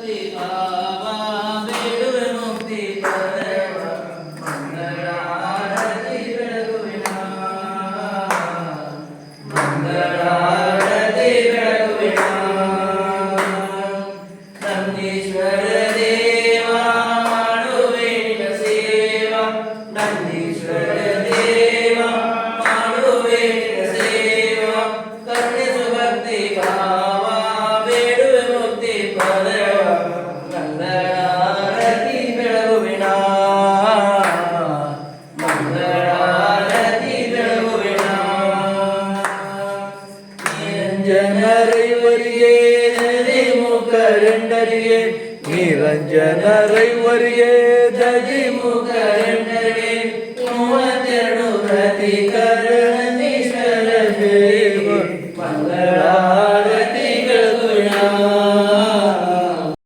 ಭಕ್ತಿ ಭಾವ ಬೇಡುವೆ ಮುಕ್ತಿ ಪರವ ಮಂಗಳಾರತಿ ಬೆಳಗುವಿನ ಮಂಗಳಾರತಿ ಬೆಳಗುವಿನ ನಂದೀಶ್ವರ ದೇವ ಮಾಡುವೆ ನಿನ್ನ ಸೇವಾ ನಂದೀಶ್ವರ ದೇವ ಮಾಡುವೆ ನಿನ್ನ ಸೇವಾ ಕರುಣಿಸು ಭಕ್ತಿ ಭಾವ ಬೇಡುವೆ ಮುಕ್ತಿ ಪರವ ಮಂಗಳಾರತಿ ಬೆಳಗುವಿನ ಮಂಗಳಾರತಿ ಬೆಳಗುವಿನ ನಿರಂಜನರೈವರಿಗೆ ಮುಖರೆಂಡರಿಗೆ ನಿರಂಜನರೈವರಿಗೆ ದಜಿ ಮುಖರೆಂಡರಿಗೆ 32 ಪ್ರತಿಕರ